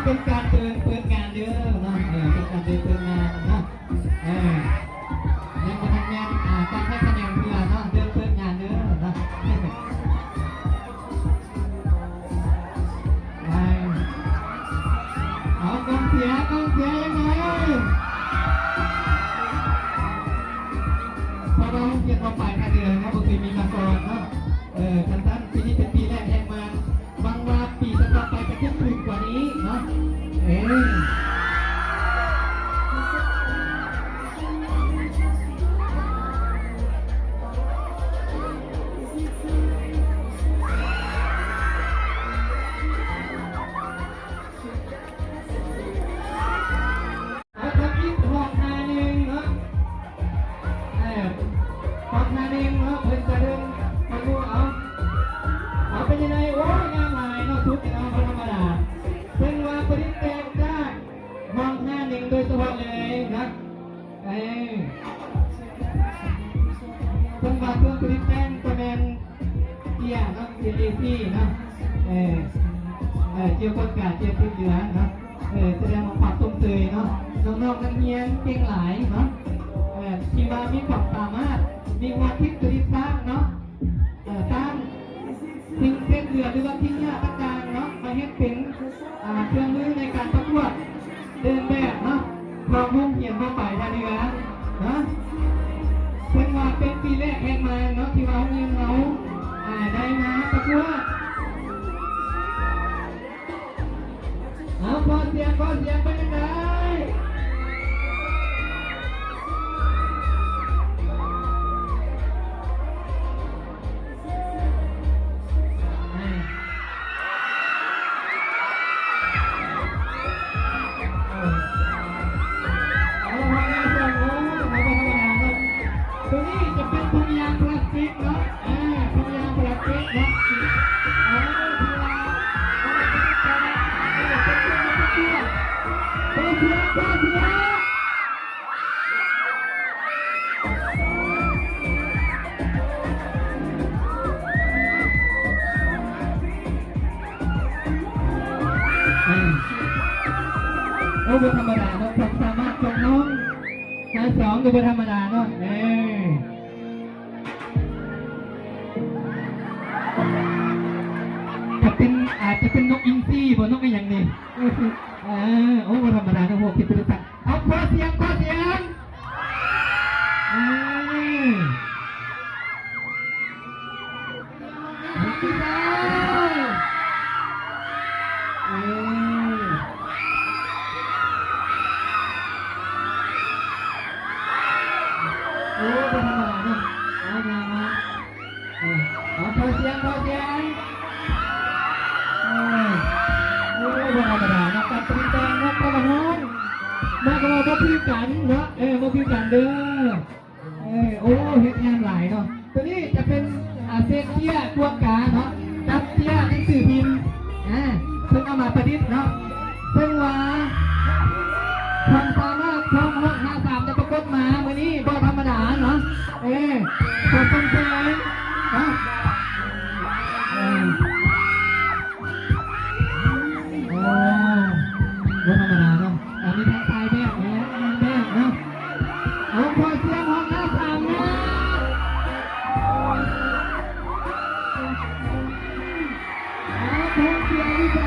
เป็นการเปิดงานเด้อเนาะเป็นการเปิดงานเนาะยังมาทำงานการให้คะแนนเพื่อเนาะเปิดงานเด้อเนาะเอากองเสียยังไงพอเราเกียรติเราไปท่าเรือนะบางทีมีมาก่อนเนาะท่านปีนี้เป็นปีแรกแห่งมาบางว่าปีต่อไปจะเข้มข้นกว่านี้เนาะโดยเฉพาะเลยนะต้องมาเพื่อผลิตแป้งตัวแมนเกียร์นะเกียร์เอซี่นะเจียวก้นกาเจียวพื้นเหลือนะแสดงว่าความตรงเตยเนาะน้องๆนักเรียนเก่งหลายเนาะที่มามีความสามารถมีความคิดผลิตสร้างเนาะสร้างทิ้งเส้นเหลือหรือว่าทิ้งหญ้าต่างๆเนาะมาให้เป็นเครื่องมือในการประกวดเดินแบบเนาะพอมุ่งเหียนเข้าไปท่านี้นะเป็นว่าเป็นปีแรกแห่งมาเนาะที่เราเงินเราได้มาประกวดพอเสียงเป็นยังไงเป็นธรรมดาเนาะความสามารถของน้องทั้งสองเป็นธรรมดาเนาะอาจจะเป็นนกอินทรีบนนกอย่างนี้โอ้ธรรมดาทั้งหกที่เป็นสัตว์เอาขอเสียงธรรมดาเนาะการปริญญาเนาะประมาณมาก็มาพิกันเนาะมาพิกันเด้อโอ้เฮ็ดงานหลายเนาะตัวนี้จะเป็นเศษเทียตัวกาเนาะจับเทียหนังสือพิมพ์เพิ่งเอามาประดิษฐ์เนาะเพิ่งว่าความสามารถของห้อง53จะประกอบมาวันนี้บ่ธรรมดาเนาะขอบคุณแฟนเนาะวันธรรมดาเนาะอันนี้ทั้งชายแบบเนาะเอาพอเสียงห้อง53นะพอเสียงที่ใจ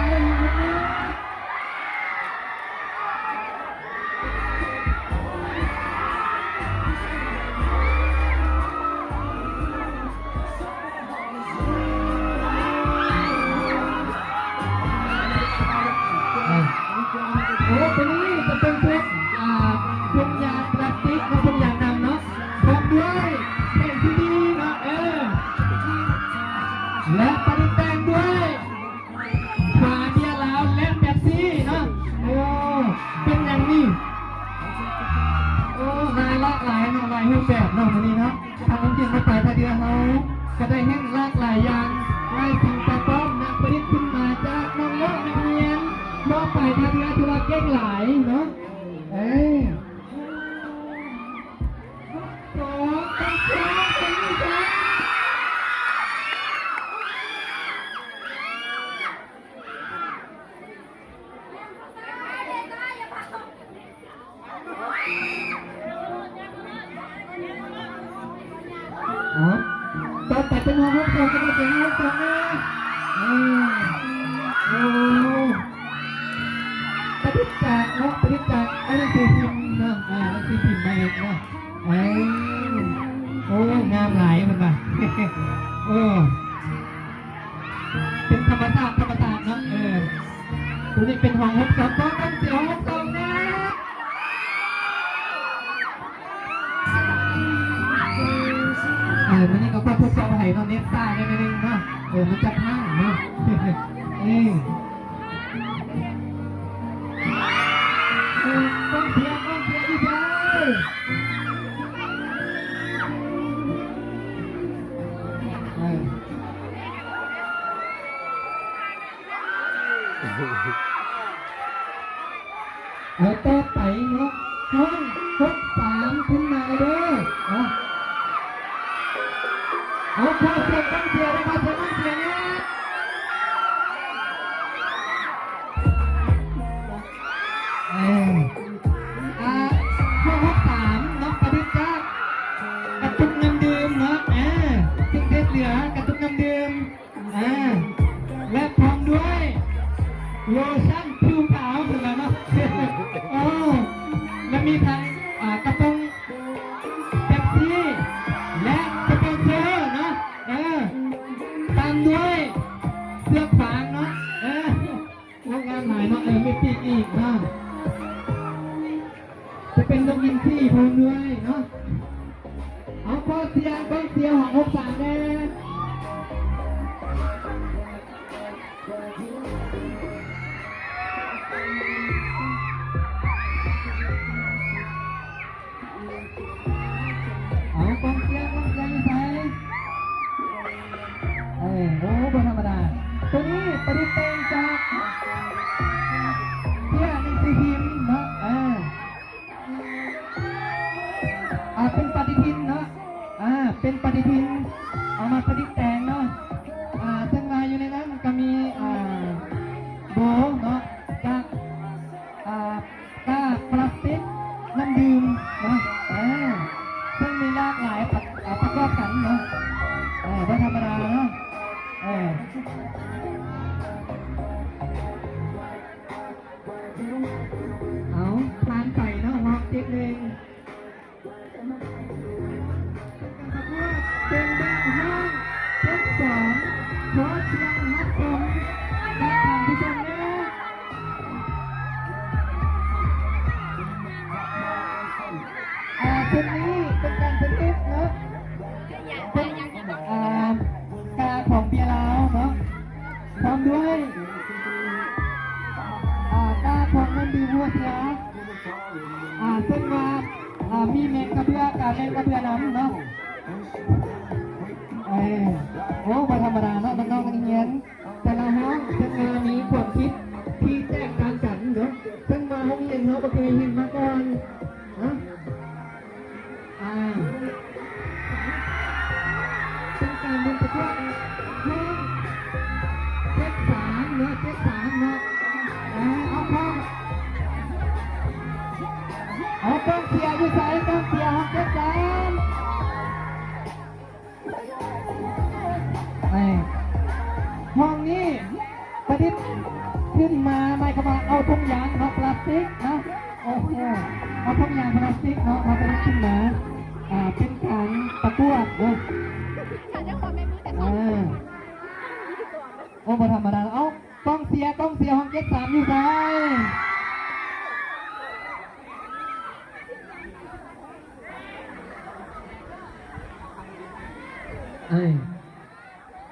ตัวนี้จะเป็นเซตพวงยางพลาสติกและพวงยางดำเนาะพร้อมด้วยแผ่นซีดีเนาะและปริแต่งด้วยฝาเบียร์ลาวและเป๊ปซี่เนาะเป็นอย่างนี้ลายหลากหลายเนาะลายให้แบบเนาะวันนี้เนาะทางน้ำจิ้มมาใส่ทะเดียเขาก็ได้แห้งหลากหลายอย่างลายสิ่งแปลกปลอมนักประดิษฐ์ขึ้นมาจากน้องๆนักเรียนมองไปทางเรือที่ว่าเก่งหลายเนาะ มองพวกเราจะมาเสียงพวกเรานะโอ้ปฏิจจ์เนาะปฏิจจ์อันนั้นคือพิมพ์เนาะนั่นคือพิมพ์มาเองเนาะโอ้งามหลายมันป่ะเป็นธรรมศาสตร์เนาะตัวนี้เป็นห้อง62ต้องเสียห้อง62นะมันนี่ก็ทดสอบให้ตอนนี้ซ่าได้ไหมนึงเนาะมันจะพังเนาะต้องเสียที่ใจต่อไปเนาะห้อง63ขึ้นมาเลยเด้อขอเสียงต้องเสียนะครับเสียงต้องเสียนะห้อง63น้องประดิษฐ์จ้ากระตุกน้ำดื่มเนาะสิ่งเด็ดเหลือกระตุกน้ำดื่มและพร้อมด้วยโลชั่นผิวขาวถูกไหมเนาะมันมีทั้งกระป๋องเป๊ปซี่และสปอนเซอร์เนาะตามด้วยเสื้อฟางเนาะงานหายเนาะมีปีกอีกเนาะจะเป็นนกยินที่พร้อมด้วยเนาะเอาก็เสียของ63แน่กองเสียงใส่โอ้บนธรรมดาตัวนี้ปฏิเสธจากเสียหนึ่งสี่พิมพ์เนาะเป็นปฏิทินเนาะเป็นปฏิทินเอามาประดิษฐ์แต่งเนาะซึ่งมาอยู่ในนั้นก็มีโบเนาะจากกาพลาสติกน้ำดื่มเนาะซึ่งมีหลากหลายประกอบกันเนาะไม่ธรรมดาเนาะเอาทานไก่เนาะฮอกจิ๊กหนึ่งเป็นแบบห้องเจ็ดสองขอเสียงฮัตตงและทางผู้ชมนะชุดนี้เป็นการเป็นเอฟเนาะเป็นกาของเบียร์ลาวเนาะพร้อมด้วยกาของมันดีวัวเสียซึ่งมามีเมฆกระเบื้อกาเมฆกระเบื้อน้ำเนาะไม่ธรรมดาเนาะน้องๆเงี้ยแต่ละห้องซึ่งมามีความคิดที่แตกต่างกันเนาะซึ่งมาห้องเรียนเขาก็เคยเห็นมาก่อนนะเป็นการบนประกอบห้อง73เนาะ73เนาะเอาต้องเสียอยู่ใส่ต้องเสียห้อง73ห้องนี้ประดิษฐ์ขึ้นมาไม่เข้ามาเอาถุงยางเนาะพลาสติกเนาะเอาถุงยางพลาสติกเนาะมาประดิษฐ์ขึ้นมาเป็นการประกวดเนาะไม่ธรรมดาเอาต้องเสียห้อง73อยู่ใส่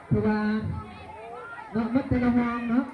คือว่าเนาะมัดแต่ละห้องเนาะ